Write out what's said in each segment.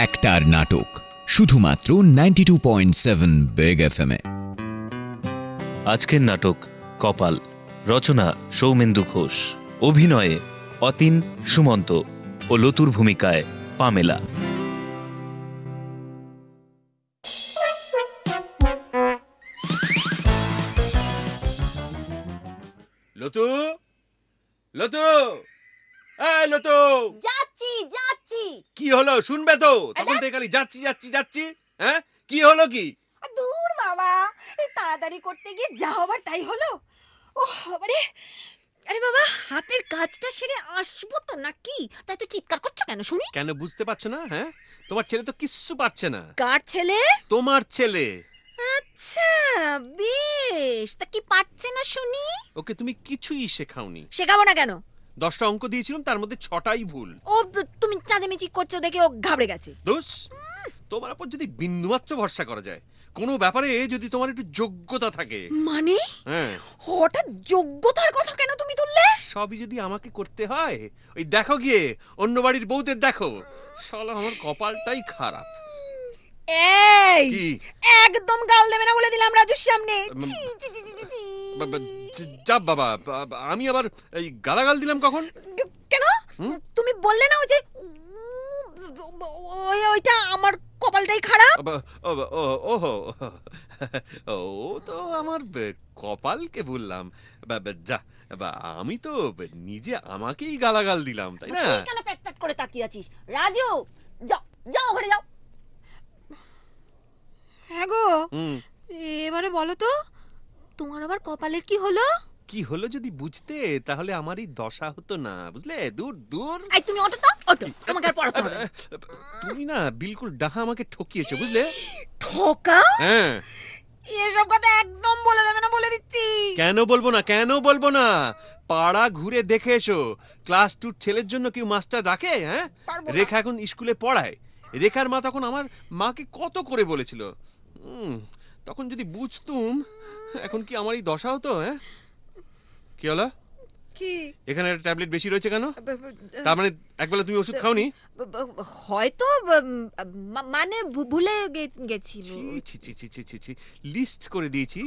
একটার নাটক শুধুমাত্র 92.7 বেগ এফএম এ। আজকের নাটক কপাল, রচনা সৌমেন্দু ঘোষ, অভিনয়ে অতীন, সুমন্ত ও লতুর ভূমিকায় পামেলা। লতু, লতু, এই লতু, যাচ্ছি যাচ্ছি। কি হলো শুনবে তো? তখন তো খালি যাচ্ছি যাচ্ছি যাচ্ছি। হ্যাঁ, কি হলো কি? দূর বাবা, এই তাড়াতাড়ি করতে গিয়ে যা হবার তাই হলো। ওহ বাবারে, আরে বাবা হাতের কাজটা সেরে আসবো তো নাকি? তাই তো চিৎকার করছো কেন শুনি? কেন বুঝতে পারছো না? হ্যাঁ, তোমার ছেলে তো কিচ্ছু পারছে না। কার ছেলে? তোমার ছেলে। আচ্ছা বেশ, তা কি পারছে না শুনি? ওকে তুমি কিছুই শেখাওনি। শেখাবো না কেন? 10টা অঙ্ক দিয়েছিলাম, তার মধ্যে 6টাই ভুল। ও তুমি চাঁচামেচি করছো দেখে ও ঘাবড়ে গেছে। দোষ তোমার উপর যদি বিন্দুমাত্র ভরসা করা যায়, কোনো ব্যাপারে যদি তোমার একটু যোগ্যতা থাকে। মানে হ্যাঁ, হঠাৎ যোগ্যতার কথা কেন তুমি তুললে? সবই যদি আমাকে করতে হয়, ওই দেখো গিয়ে অন্য বাড়ির বউদের দেখো। শালা আমার কপালটাই খারাপ। এই কি? একদম গাল দেবে না বলে দিলাম রাজুর সামনে। ছি, ছি, ছি, ছি, ছি, ছি। যা বাবা, আমি আবার এই গালাগাল দিলাম কখন? কেন? তুমি বললে না ওই যে ওইটা আমার কপালটাই খারাপ। ওহো, ও তো আমার কপালকে বললাম। যা, আমি তো নিজে আমাকেই গালাগাল দিলাম, তাই না? তুই কেন প্যাট প্যাট করে তাকিয়ে আছিস? রাজু, যাও যাও ঘরে যাও। হ্যাঁ গো, এবারে বলো তো তোমার আবার কপালের কি হলো? কি হলো যদি বুঝতে, তাহলে আমার এই দশা হতো না, বুঝলে? দূর দূর। এই তুমি অটো তো অটো, আমাকে আর পড়াতে হবে না। তুমি না বিলকুল ডাহা আমাকে ঠকিয়েছো, বুঝলে? ঠকা? হ্যাঁ। এসব কথা একদম বলে দেবে না বলে দিচ্ছি। কেন বলবো না, কেন বলবো না? পাড়া ঘুরে দেখে এসো, ক্লাস 2 ছেলের জন্য কেউ মাস্টার রাখে? হ্যাঁ, রেখা এখন স্কুলে পড়ায়। রেখার মা তখন আমার মাকে কত করে বলেছিল। তখন যদি বুঝতুম, এখন কি আমার এই দশা হতো? হ্যাঁ, কি হলো? কি? এখানে একটা ট্যাবলেট বেশি রয়েছে কেন? তার মানে একবেলা তুমি ওষুধ খাওনি? হয়তো মানে ভুলে গেছি। ছি ছি ছি ছি ছি ছি, লিস্ট করে দিয়েছি।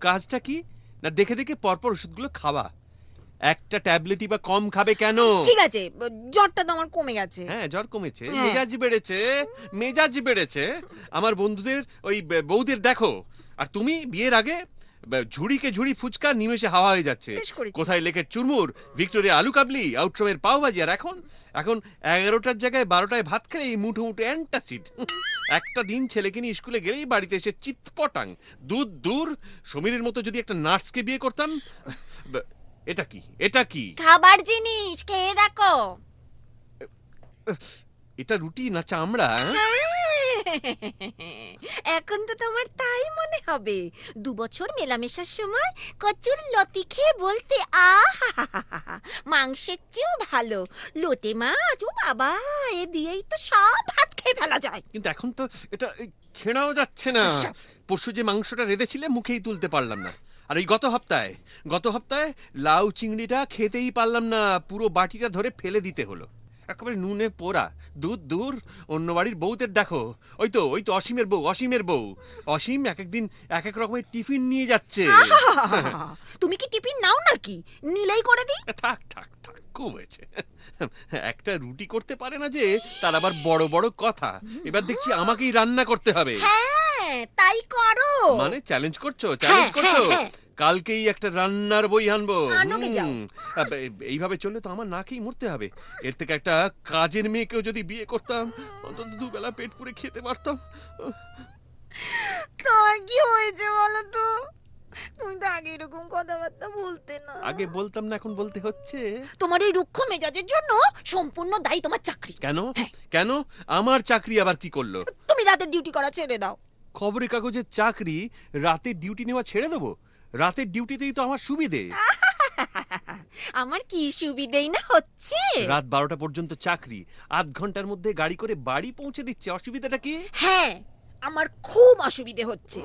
কাজটা কি না, দেখে দেখে পরপর ওষুধগুলো খাওয়া। একটা ট্যাবলেটই বা কম খাবে কেন? ঠিক আছে, জ্বরটা তো আমার কমে গেছে। হ্যাঁ, জ্বর কমেছে, হ্যাঁ। মেজাজ বেড়েছে, মেজাজ বেড়েছে। আমার বন্ধুদের ওই বউদের দেখো, আর তুমি বিয়ের আগে ঝুড়িকে ঝুড়ি ফুচকা নিমেষে হাওয়া হয়ে যাচ্ছে। বেশ করেছি। কোথায় লেকের চুরমুর, ভিক্টোরিয়া আলু কাবলি, আউট্রমের পাওভাজি, আর এখন 11টার জায়গায় 12টায় ভাত খেলে এই মুঠো মুঠো অ্যান্টাসিড। একটা দিন ছেলেকে নিয়ে স্কুলে গেলেই বাড়িতে এসে চিৎপটাং। দূর দূর, সমীরের মতো যদি একটা নার্সকে বিয়ে করতাম। এটা কি, এটা কি? খাবার জিনিস, খেয়ে দেখো। এটা রুটি না চামড়া? এখন তো তোমার তাই মনে হবে। 2 বছর মেলামেশার সময় কচুর লতি খেয়ে বলতে মাংসের চেয়েও ভালো লোটে মাছ। ও বাবা, এ দিয়েই তো সব ভাত খেয়ে ফেলা যায়। কিন্তু এখন তো এটা ছেড়াও যাচ্ছে না। পরশু যে মাংসটা রেঁধেছিলে মুখেই তুলতে পারলাম না। আর এই গত সপ্তাহে লাউ চিংড়িটা খেতেই পারলাম না, পুরো বাটিটা ধরে ফেলে দিতে হলো। একেবারে নুনে পোড়া। দূর দূর, অন্য বাড়ির বউদের দেখো। ওই তো অসীমের বউ। অসীম এক একদিন এক এক রকমের টিফিন নিয়ে যাচ্ছে। তুমি কি টিফিন নাও নাকি? নিলেই করে দিই। থাক থাক থাক, খুব হয়েছে। একটা রুটি করতে পারে না যে, তার আবার বড় বড় কথা। এবার দেখছি আমাকেই রান্না করতে হবে। হ্যাঁ, তাই করো। মানে চ্যালেঞ্জ করছো? হ্যাঁ। কালকেই একটা রান্নার বই আনবো। আনোগে যাও। এইভাবে চললে তো আমার না খেয়েই মরতে হবে। এর থেকে একটা কাজের মেয়েকেও যদি বিয়ে করতাম, অন্তত দুবেলা পেট পুরে খেতে পারতাম। তোমার কি হয়েছে বলো তো? তুমি তো আগে এরকম কথাবার্তা বলতে না। আগে বলতাম না, এখন বলতে হচ্ছে। তোমার এই রুক্ষ মেজাজের জন্য সম্পূর্ণ দায়ী তোমার চাকরি। কেন? কেন? আমার চাকরি আবার কি করলো? তুমি রাতের ডিউটি করা ছেড়ে দাও। খবরের কাগজের চাকরি, রাতের ডিউটি নেওয়া ছেড়ে দেবো? রাতের ডিউটিতেই তো আমার সুবিধে। আমার কি সুবিধেই না হচ্ছে। রাত 12টা পর্যন্ত চাকরি, 8 ঘন্টার মধ্যে গাড়ি করে বাড়ি পৌঁছে দিচ্ছে। অসুবিধাটা কি? হ্যাঁ, আমার খুব অসুবিধে হচ্ছে।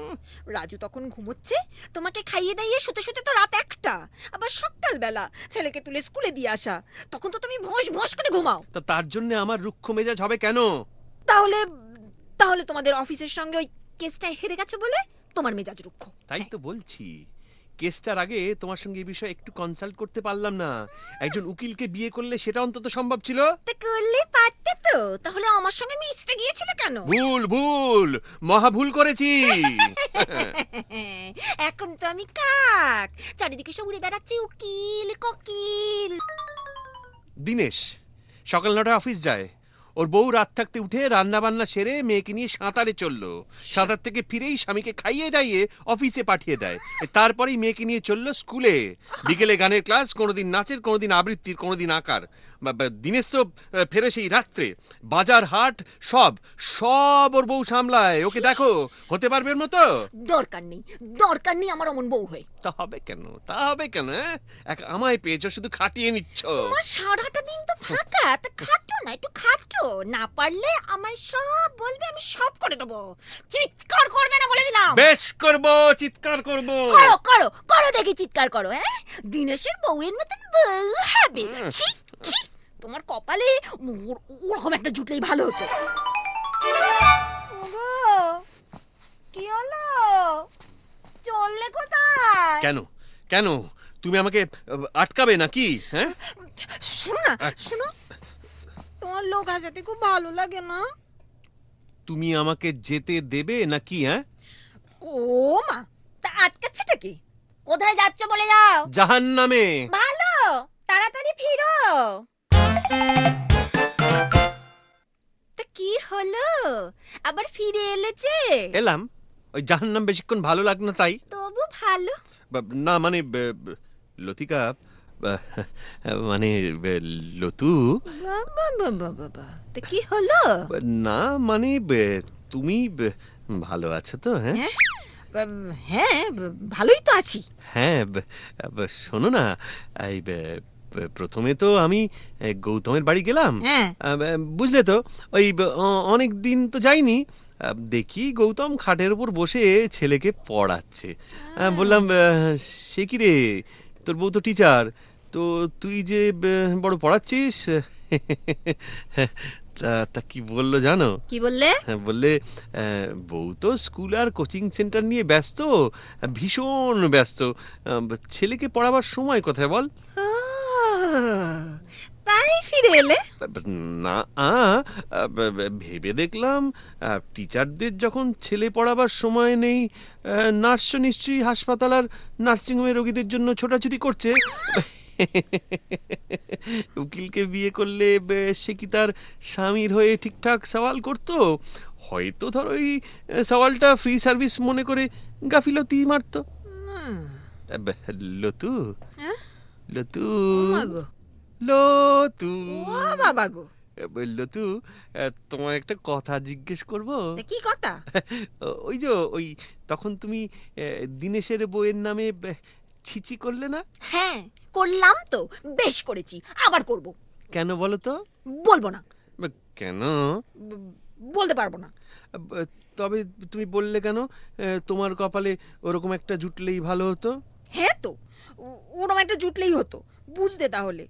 রাজু তখন ঘুমোচ্ছে, তোমাকে খাইয়ে দাইয়ে শুতে শুতে তো রাত 1টা। আবার সকালবেলা ছেলেকে তুলে স্কুলে দিয়ে আসা, তখন তো তুমি ভোঁস ভোঁস করে ঘুমাও। তা তার জন্য আমার রুক্ষ মেজাজ হবে কেন? তাহলে তাহলে তোমাদের অফিসের সঙ্গে ওই কেসটায় হেরে গেছো বলে তোমার মেজাজ রুক্ষ। তাই তো বলছি, কেসটার আগে তোমার সঙ্গে এই বিষয়ে একটু কনসাল্ট করতে পারলাম না। একজন উকিলকে বিয়ে করলে সেটা অন্তত সম্ভব ছিল। তা করলে পারতে তো, তাহলে আমার সঙ্গে মিশতে গিয়েছিলে কেন? ভুল ভুল, মহা ভুল করেছি। এখন তো আমি কাক, চারিদিকে সব উড়ে বেড়াচ্ছি উকিল কোকিল। দিনেশ সকাল 9টায় অফিস যায়, ওর বউ রাত থাকতে উঠে রান্না বান্না সেরে মেয়েকে নিয়ে সাঁতারে চললো। সাঁতার থেকে ফিরেই স্বামীকে খাইয়ে দাইয়ে অফিসে পাঠিয়ে দেয়। তারপরেই মেয়েকে নিয়ে চললো স্কুলে। বিকেলে গানের ক্লাস, কোনোদিন নাচের, কোনোদিন আবৃত্তির, কোনোদিন আঁকার। দিনেশ তো ফেরে সেই রাত্রে। বাজার হাট সব সব ওর বউ সামলায়। ওকে দেখো, হতে পারবে ওর মতো? দরকার নেই আমার অমন বউ হয়ে। তা হবে কেন, তা হবে কেন? এক আমায় পেয়েছো, শুধু খাটিয়ে নিচ্ছ। তোমার সারাটা দিন তো ফাঁকা, তা খাটো না, একটু খাটো। না পারলে আমায় সব বলবে, আমি সব করে দেবো। চিৎকার করবে না বলে দিলাম। বেশ করবো, চিৎকার করবো। করো করো করো, দেখি চিৎকার করো। হ্যাঁ, দিনেশের বউয়ের মতন বউ হবে? ছি ছি, তোমার কপালে ওরকম একটা জুটলেই ভালো হতো। কি হলো, চললে কোথায়? কেন কেন তুমি আমাকে আটকাবে নাকি? হ্যাঁ, শোনো না, শোনো, তোমার লোক হাসাতে খুব ভালো লাগে না? তুমি আমাকে যেতে দেবে নাকি? হ্যাঁ, ও মা, তা আটকাচ্ছেটা কি? কোথায় যাচ্ছ বলে যাও। জাহান্নামে। ভালো, তাড়াতাড়ি ফিরো। তা কি হলো, আবার ফিরে এলেছে? এলাম, ওই জাহান্নাম বেশিক্ষণ ভালো লাগলো না তাই। তবু ভালো। না মানে লতিকা, মানে লতু। বাবা, তা কি হলো? না মানে তুমি ভালো আছো তো? হ্যাঁ হ্যাঁ, ভালোই তো আছি। হ্যাঁ, শোনো না, এই প্রথমে তো আমি গৌতমের বাড়ি গেলাম। হ্যাঁ। বুঝলে তো, ওই অনেক দিন তো যাইনি। দেখি গৌতম খাটের উপর বসে ছেলেকে পড়াচ্ছে। বললাম, সে কি রে, তোর বউ তো টিচার, তো তুই যে বড় পড়াচ্ছিস। তা কি বললো জানো? কি বললে? বললে, বউ তো স্কুল আর কোচিং সেন্টার নিয়ে ব্যস্ত, ভীষণ ব্যস্ত, ছেলেকে পড়াবার সময় কোথায় বল। তাই ফিরে এলে? না, ভেবে দেখলাম টিচারদের যখন ছেলে পড়াবার সময় নেই, নার্সও নিশ্চয়ই হাসপাতাল আর নার্সিংহোমে রোগীদের জন্য ছোটাছুটি করছে। উকিলকে বিয়ে করলে সে কি তার স্বামীর হয়ে ঠিকঠাক সওয়াল করতো? হয়তো ধর ওই সওয়ালটা ফ্রি সার্ভিস মনে করে গাফিলতি মারতো। লতু, লতু, লতু, বাবা গো, লতু, তোমার একটা কথা জিজ্ঞেস করবো? কি কথা? ওই যে ওই তখন তুমি দিনেশের বউয়ের নামে ছিচি করলে না? হ্যাঁ করলাম তো, বেশ করেছি, আবার করব। কেন বলো তো? বলবো না। কেন? বলতে পারবো না। তবে তুমি বললে কেন? তোমার কপালে ওরকম একটা জুটলেই ভালো হতো। হ্যাঁ তো, ওরকম একটা জুটলেই হতো, বুঝতে তাহলে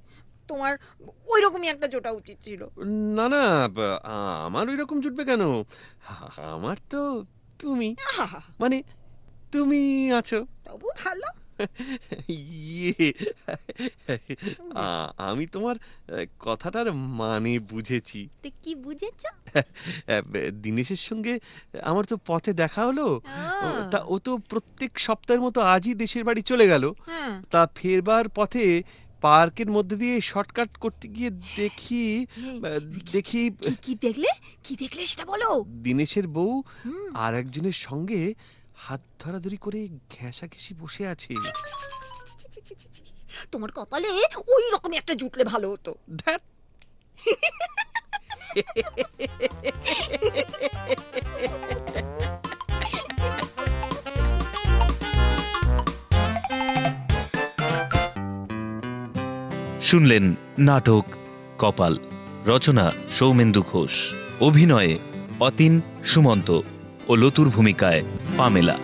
তোমার ওই রকমই একটা জোটা উচিত ছিল। না না, আমার ওই রকম জুটবে কেন? আমার তো তুমি, মানে তুমি আছো। তবু ভালো। ইয়ে, আমি তোমার কথাটার মানে বুঝেছি। কি বুঝেছো? দিনেশের সঙ্গে আমার তো পথে দেখা হলো। তা ও তো প্রত্যেক সপ্তাহের মতো আজই দেশের বাড়ি চলে গেল। তা ফেরবার পথে পার্কের মধ্যে দিয়ে শর্টকাট করতে গিয়ে দেখি কি দেখলে? কি দেখলে সেটা বলো। দিনেশের বউ আর একজনের সঙ্গে হাত ধরাধরি করে ঘেঁষাঘেঁষি বসে আছে। তোমার কপালে ওই রকমই একটা জুটলে ভালো হতো। ধ্যাৎ। শুনলেন নাটক কপাল, রচনা সৌমেন্দু ঘোষ, অভিনয়ে অতীন, সুমন্ত ও লতুর ভূমিকায় পামেলা।